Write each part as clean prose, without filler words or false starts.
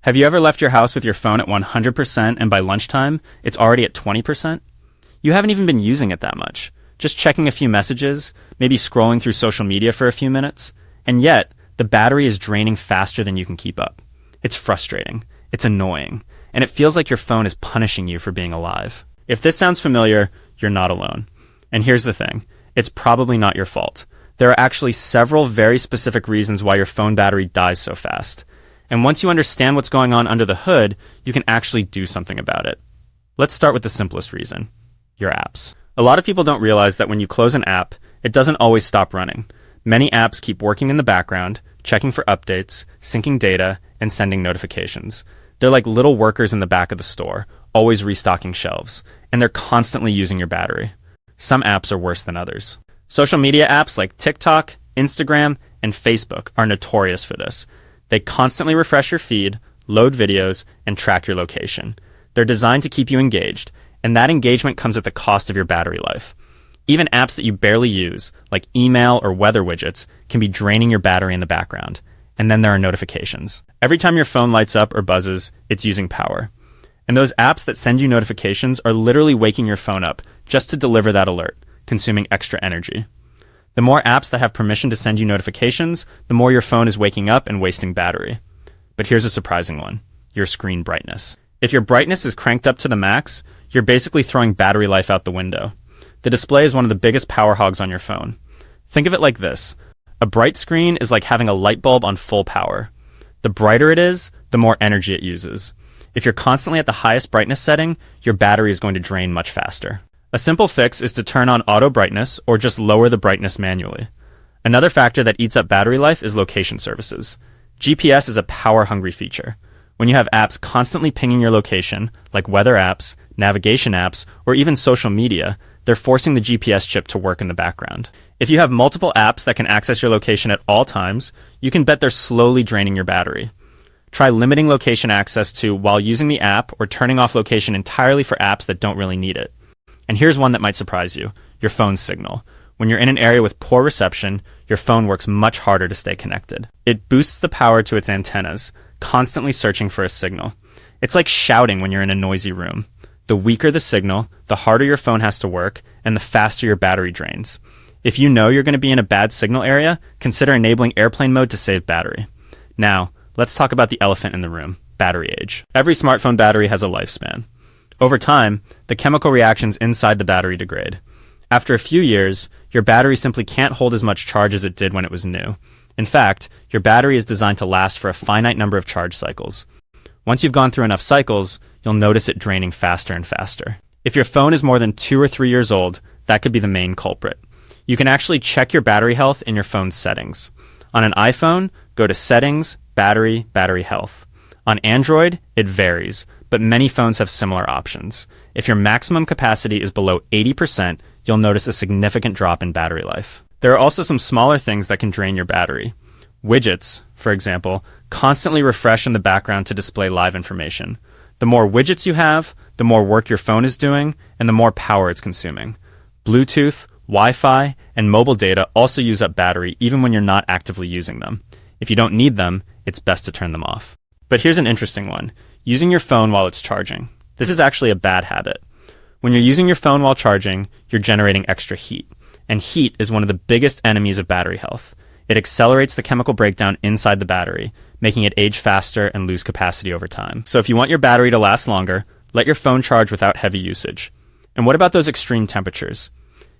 Have you ever left your house with your phone at 100% and by lunchtime, it's already at 20%? You haven't even been using it that much. Just checking a few messages, maybe scrolling through social media for a few minutes, and yet the battery is draining faster than you can keep up. It's frustrating, it's annoying, and it feels like your phone is punishing you for being alive. If this sounds familiar, you're not alone. And here's the thing, it's probably not your fault. There are actually several very specific reasons why your phone battery dies so fast. And once you understand what's going on under the hood, you can actually do something about it. Let's start with the simplest reason, your apps. A lot of people don't realize that when you close an app, it doesn't always stop running. Many apps keep working in the background, checking for updates, syncing data, and sending notifications. They're like little workers in the back of the store, always restocking shelves, and they're constantly using your battery. Some apps are worse than others. Social media apps like TikTok, Instagram, and Facebook are notorious for this. They constantly refresh your feed, load videos, and track your location. They're designed to keep you engaged, and that engagement comes at the cost of your battery life. Even apps that you barely use, like email or weather widgets, can be draining your battery in the background. And then there are notifications. Every time your phone lights up or buzzes, it's using power. And those apps that send you notifications are literally waking your phone up just to deliver that alert, consuming extra energy. The more apps that have permission to send you notifications, the more your phone is waking up and wasting battery. But here's a surprising one, your screen brightness. If your brightness is cranked up to the max, you're basically throwing battery life out the window. The display is one of the biggest power hogs on your phone. Think of it like this. A bright screen is like having a light bulb on full power. The brighter it is, the more energy it uses. If you're constantly at the highest brightness setting, your battery is going to drain much faster. A simple fix is to turn on auto brightness or just lower the brightness manually. Another factor that eats up battery life is location services. GPS is a power-hungry feature. When you have apps constantly pinging your location, like weather apps, navigation apps, or even social media, they're forcing the GPS chip to work in the background. If you have multiple apps that can access your location at all times, you can bet they're slowly draining your battery. Try limiting location access to while using the app or turning off location entirely for apps that don't really need it. And here's one that might surprise you, your phone's signal. When you're in an area with poor reception, your phone works much harder to stay connected. It boosts the power to its antennas, constantly searching for a signal. It's like shouting when you're in a noisy room. The weaker the signal, the harder your phone has to work, and the faster your battery drains. If you know you're going to be in a bad signal area, consider enabling airplane mode to save battery. Now, let's talk about the elephant in the room, battery age. Every smartphone battery has a lifespan. Over time, the chemical reactions inside the battery degrade. After a few years, your battery simply can't hold as much charge as it did when it was new. In fact, your battery is designed to last for a finite number of charge cycles. Once you've gone through enough cycles, you'll notice it draining faster and faster. If your phone is more than 2 or 3 years old, that could be the main culprit. You can actually check your battery health in your phone's settings. On an iPhone, go to Settings, Battery, Battery Health. On Android, it varies, but many phones have similar options. If your maximum capacity is below 80%, you'll notice a significant drop in battery life. There are also some smaller things that can drain your battery. Widgets, for example, constantly refresh in the background to display live information. The more widgets you have, the more work your phone is doing, and the more power it's consuming. Bluetooth, Wi-Fi, and mobile data also use up battery even when you're not actively using them. If you don't need them, it's best to turn them off. But here's an interesting one, using your phone while it's charging. This is actually a bad habit. When you're using your phone while charging, you're generating extra heat. And heat is one of the biggest enemies of battery health. It accelerates the chemical breakdown inside the battery, making it age faster and lose capacity over time. So if you want your battery to last longer, let your phone charge without heavy usage. And what about those extreme temperatures?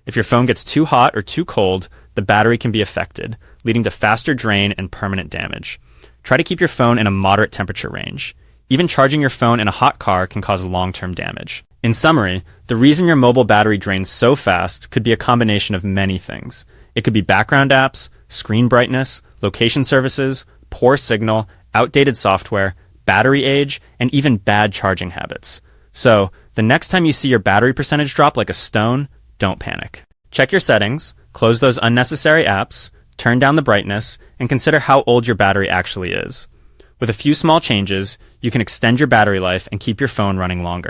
If your phone gets too hot or too cold, the battery can be affected, leading to faster drain and permanent damage. Try to keep your phone in a moderate temperature range. Even charging your phone in a hot car can cause long-term damage. In summary, the reason your mobile battery drains so fast could be a combination of many things. It could be background apps, screen brightness, location services, poor signal, outdated software, battery age, and even bad charging habits. So, the next time you see your battery percentage drop like a stone, don't panic. Check your settings, close those unnecessary apps, turn down the brightness, and consider how old your battery actually is. With a few small changes, you can extend your battery life and keep your phone running longer.